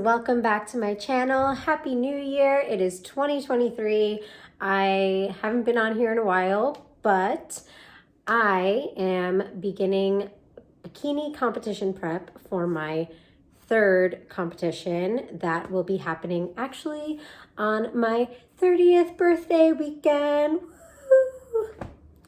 welcome back to my channel. Happy New Year. It is 2023. I haven't been on here in a while, but I am beginning bikini competition prep for my third competition that will be happening actually on my 30th birthday weekend. Woo!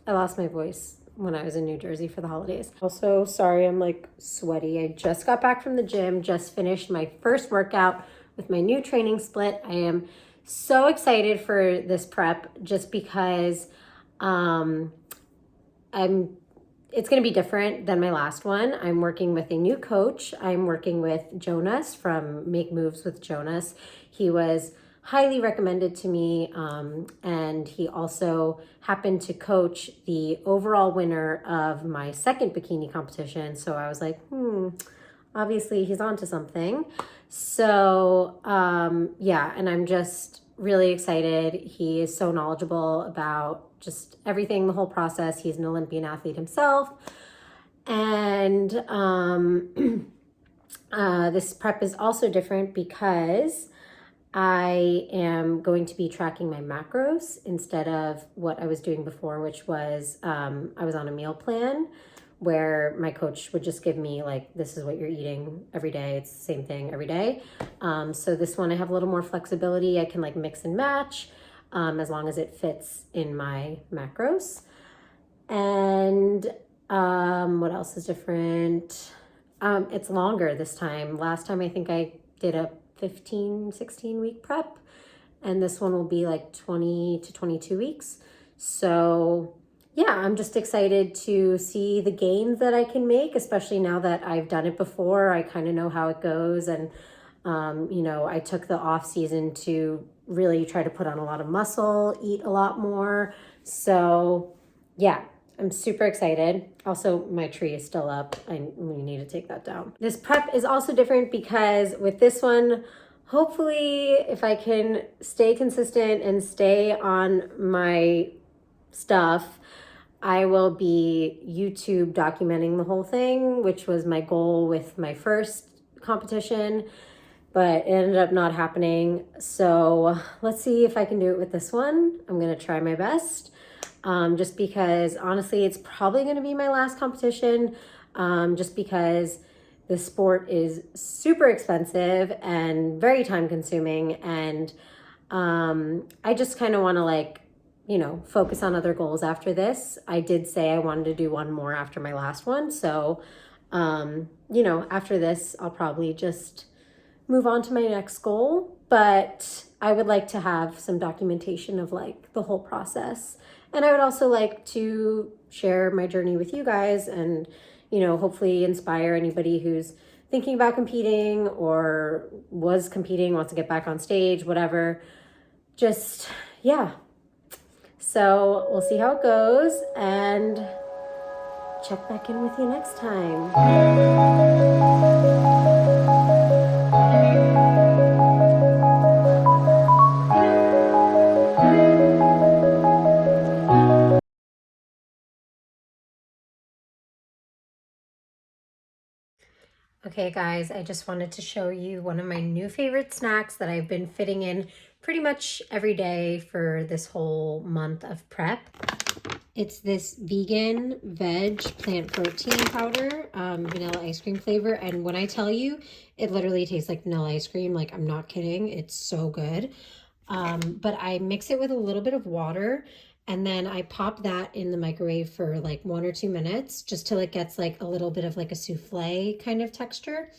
I lost my voice when I was in New Jersey for the holidays. Also, sorry, I'm like sweaty. I just got back from the gym, just finished my first workout with my new training split. I am so excited for this prep just because it's going to be different than my last one. I'm working with a new coach. I'm working with Jonas from Make Moves with Jonas. He was highly recommended to me, and he also happened to coach the overall winner of my second bikini competition. So I was like, obviously he's onto something. So yeah, and I'm just really excited. He is so knowledgeable about just everything, the whole process. He's an Olympian athlete himself. And this prep is also different because I am going to be tracking my macros instead of what I was doing before, which was I was on a meal plan where my coach would just give me like, this is what you're eating every day. It's the same thing every day. So this one I have a little more flexibility. I can like mix and match as long as it fits in my macros. And what else is different? It's longer this time. Last time I think I did a 16 week prep, and this one will be like 20 to 22 weeks. So yeah, I'm just excited to see the gains that I can make, especially now that I've done it before. I kind of know how it goes. And you know, I took the off season to really try to put on a lot of muscle, eat a lot more. So yeah, I'm super excited. Also, my tree is still up. We need to take that down. This prep is also different because with this one, hopefully if I can stay consistent and stay on my stuff, I will be YouTube documenting the whole thing, which was my goal with my first competition, but it ended up not happening. So let's see if I can do it with this one. I'm gonna try my best. Just because honestly, it's probably going to be my last competition, just because the sport is super expensive and very time consuming. And I just kind of want to like, you know, focus on other goals after this. I did say I wanted to do one more after my last one. So, you know, after this, I'll probably just move on to my next goal. But I would like to have some documentation of like the whole process. And I would also like to share my journey with you guys and, you know, hopefully inspire anybody who's thinking about competing or was competing, wants to get back on stage, whatever. Just, yeah. So we'll see how it goes and check back in with you next time. Okay guys, I just wanted to show you one of my new favorite snacks that I've been fitting in pretty much every day for this whole month of prep. It's this vegan veg plant protein powder, vanilla ice cream flavor. And when I tell you, it literally tastes like vanilla ice cream. Like, I'm not kidding. It's so good. But I mix it with a little bit of water, and then I pop that in the microwave for like 1 or 2 minutes, just till it gets like a little bit of like a souffle kind of texture.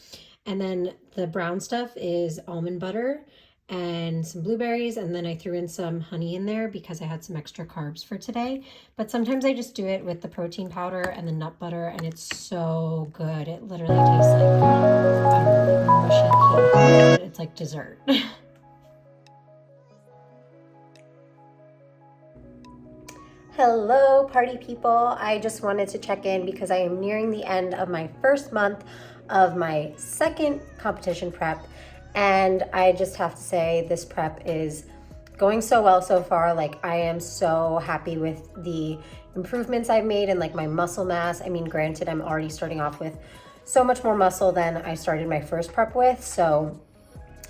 And then the brown stuff is almond butter and some blueberries, and then I threw in some honey in there because I had some extra carbs for today. But sometimes I just do it with the protein powder and the nut butter, and it's so good. It literally tastes like, I don't know, like mushy cake, but it's like dessert. Hello, party people. I just wanted to check in because I am nearing the end of my first month of my second competition prep. And I just have to say this prep is going so well so far. Like, I am so happy with the improvements I've made and like my muscle mass. I mean, granted, I'm already starting off with so much more muscle than I started my first prep with. So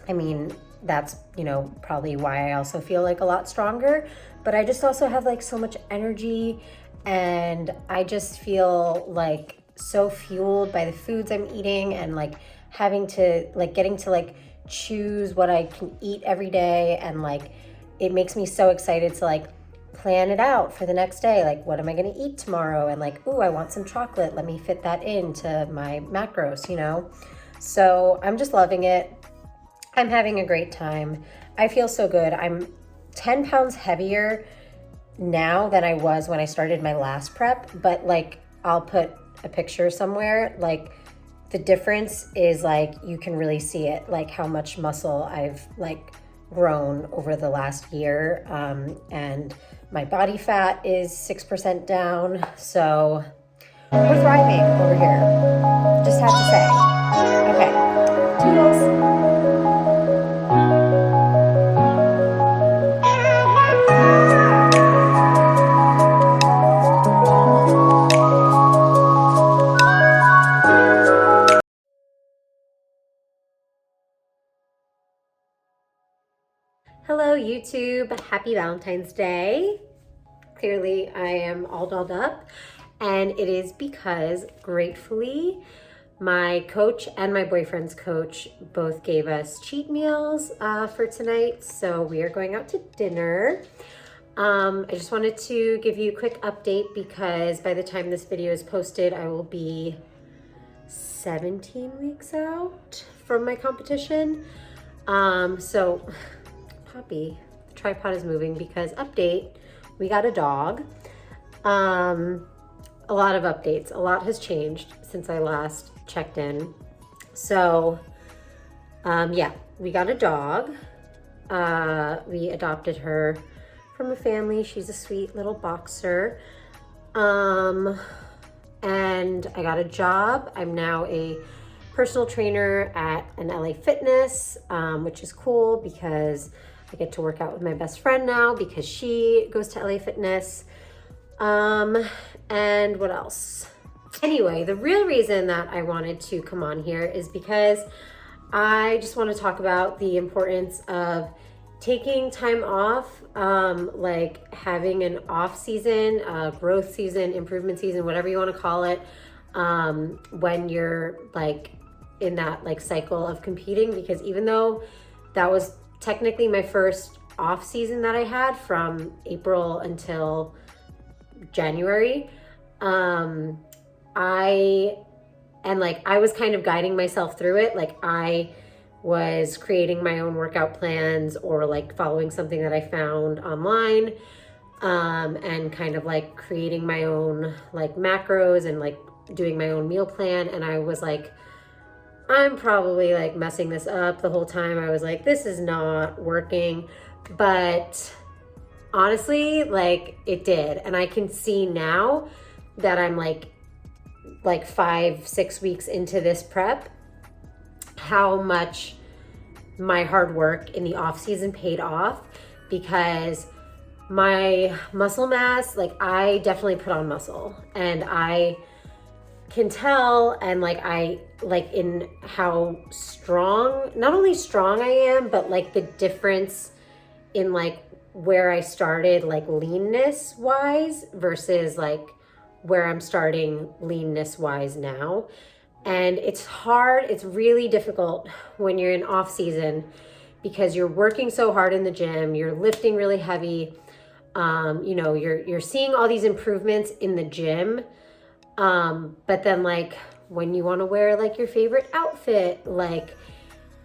I mean, that's, you know, probably why I also feel like a lot stronger, but I just also have like so much energy, and I just feel like so fueled by the foods I'm eating, and like having to like getting to like choose what I can eat every day, and like it makes me so excited to like plan it out for the next day. Like, what am I going to eat tomorrow? And like, ooh, I want some chocolate. Let me fit that into my macros, you know? So I'm just loving it. I'm having a great time. I feel so good. I'm 10 pounds heavier now than I was when I started my last prep, but like, I'll put a picture somewhere. Like, the difference is like, you can really see it, like how much muscle I've like grown over the last year. And my body fat is 6% down. So we're thriving over here. Just have to say. Okay. Toodles. Hello, YouTube. Happy Valentine's Day. Clearly, I am all dolled up, and it is because, gratefully, my coach and my boyfriend's coach both gave us cheat meals for tonight, so we are going out to dinner. I just wanted to give you a quick update because by the time this video is posted, I will be 17 weeks out from my competition. So Poppy, the tripod is moving because update, we got a dog. A lot of updates, a lot has changed since I last checked in. So yeah, we got a dog. We adopted her from a family. She's a sweet little boxer. And I got a job. I'm now a personal trainer at an LA Fitness, which is cool because I get to work out with my best friend now because she goes to LA Fitness. And what else? Anyway, the real reason that I wanted to come on here is because I just want to talk about the importance of taking time off, like having an off season, growth season, improvement season, whatever you want to call it, when you're like in that like cycle of competing, because even though that was technically my first off season that I had from April until January, I was kind of guiding myself through it. Like, I was creating my own workout plans or like following something that I found online, and kind of like creating my own like macros and like doing my own meal plan. And I was like, I'm probably like messing this up the whole time. I was like, this is not working. But honestly, like, it did. And I can see now that I'm like 5-6 weeks into this prep, how much my hard work in the off season paid off, because my muscle mass, like, I definitely put on muscle, and I can tell, and like I like in how strong, not only strong I am, but like the difference in like where I started like leanness wise versus like where I'm starting leanness wise now. And it's hard, it's really difficult when you're in off season because you're working so hard in the gym, you're lifting really heavy, you know, you're seeing all these improvements in the gym. But then like when you want to wear like your favorite outfit, like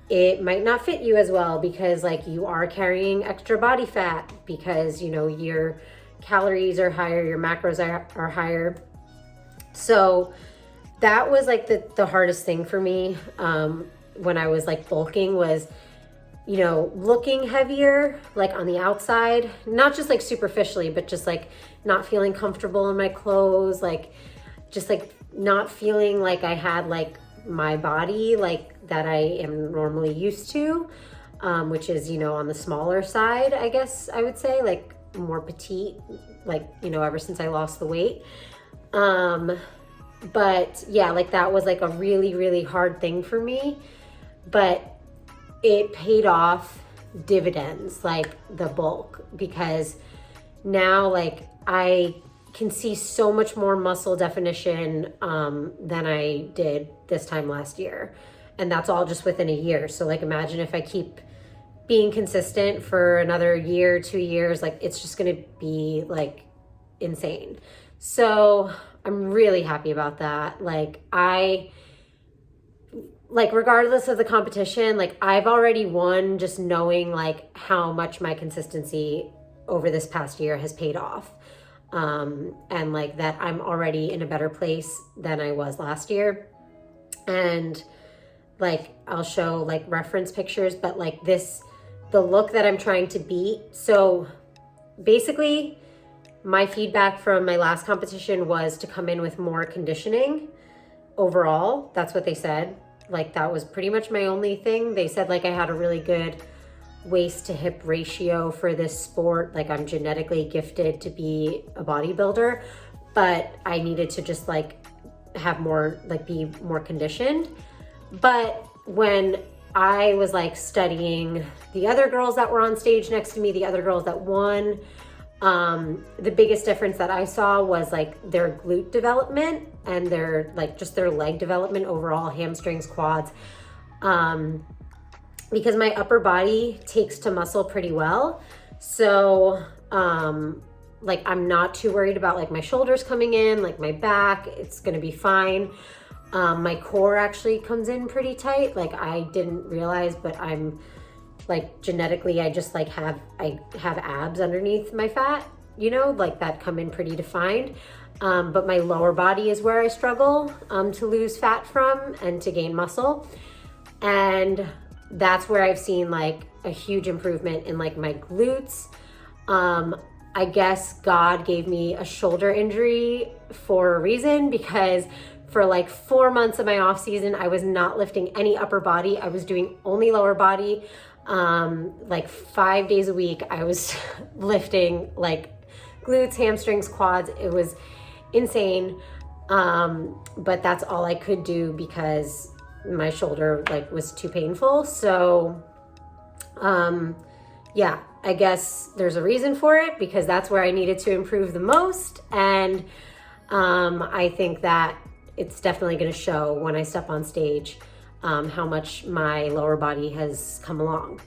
it might not fit you as well because like you are carrying extra body fat because, you know, your calories are higher, your macros are higher. So that was like the hardest thing for me, when I was like bulking, was, you know, looking heavier, like on the outside, not just like superficially, but just like not feeling comfortable in my clothes, like just like not feeling like I had like my body like that I am normally used to, which is, you know, on the smaller side, I guess I would say, like more petite, like, you know, ever since I lost the weight. But yeah, like that was like a really, really hard thing for me. But it paid off dividends, like the bulk, because now like I can see so much more muscle definition than I did this time last year. And that's all just within a year. So like imagine if I keep being consistent for another year, 2 years, like it's just gonna be like insane. So I'm really happy about that. Like regardless of the competition, like I've already won just knowing like how much my consistency over this past year has paid off. And like that I'm already in a better place than I was last year. And like I'll show like reference pictures, but like the look that I'm trying to beat. So basically my feedback from my last competition was to come in with more conditioning overall. That's what they said. Like that was pretty much my only thing. They said like I had a really good waist to hip ratio for this sport. Like I'm genetically gifted to be a bodybuilder, but I needed to just like have more, like be more conditioned. But when I was like studying the other girls that were on stage next to me, the other girls that won, the biggest difference that I saw was like their glute development and their like just their leg development overall, hamstrings, quads. Because my upper body takes to muscle pretty well. So like I'm not too worried about like my shoulders coming in, like my back, it's gonna be fine. My core actually comes in pretty tight. Like I didn't realize, but I'm like genetically, I just like I have abs underneath my fat, you know, like that come in pretty defined. But my lower body is where I struggle to lose fat from and to gain muscle. And that's where I've seen like a huge improvement in like my glutes. I guess God gave me a shoulder injury for a reason, because for like 4 months of my off season, I was not lifting any upper body. I was doing only lower body. Like 5 days a week, I was lifting like glutes, hamstrings, quads. It was insane. But that's all I could do because my shoulder like was too painful. So, yeah, I guess there's a reason for it, because that's where I needed to improve the most. And, I think that it's definitely going to show when I step on stage, how much my lower body has come along.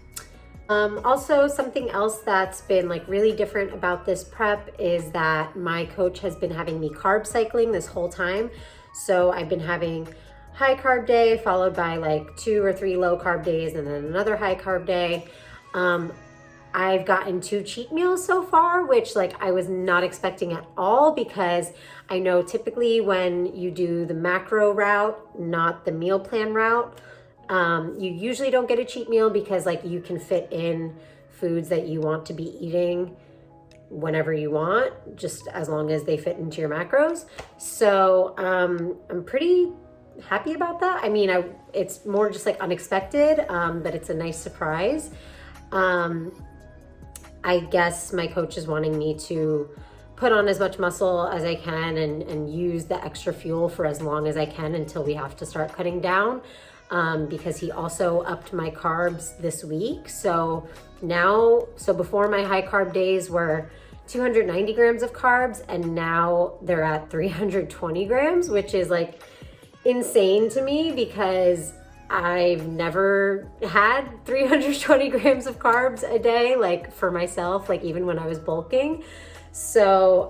Also, something else that's been like really different about this prep is that my coach has been having me carb cycling this whole time. So I've been having high carb day followed by like 2 or 3 low carb days and then another high carb day. I've gotten 2 cheat meals so far, which like I was not expecting at all, because I know typically when you do the macro route, not the meal plan route, you usually don't get a cheat meal because like you can fit in foods that you want to be eating whenever you want, just as long as they fit into your macros. So I'm pretty happy about that. I mean, it's more just like unexpected, but it's a nice surprise. I guess my coach is wanting me to put on as much muscle as I can and use the extra fuel for as long as I can until we have to start cutting down, because he also upped my carbs this week. So before my high carb days were 290 grams of carbs, and now they're at 320 grams, which is like insane to me because I've never had 320 grams of carbs a day, like for myself, like even when I was bulking. So,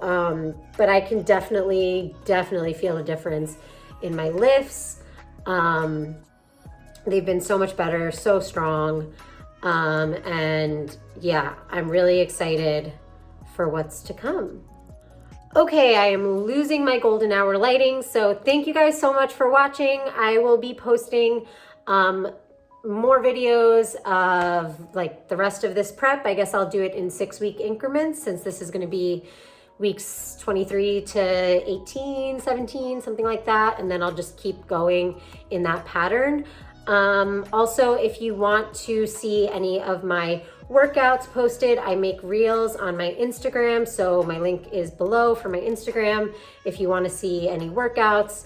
but I can definitely feel a difference in my lifts. They've been so much better, so strong. And yeah, I'm really excited for what's to come. Okay, I am losing my golden hour lighting, so thank you guys so much for watching. I will be posting more videos of like the rest of this prep. I guess I'll do it in 6-week increments, since this is going to be weeks 23 to 18, 17, something like that. And then I'll just keep going in that pattern. Also, if you want to see any of my workouts posted, I make reels on my Instagram, so my link is below for my Instagram if you want to see any workouts,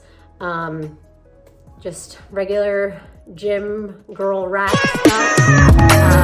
just regular gym girl rat stuff.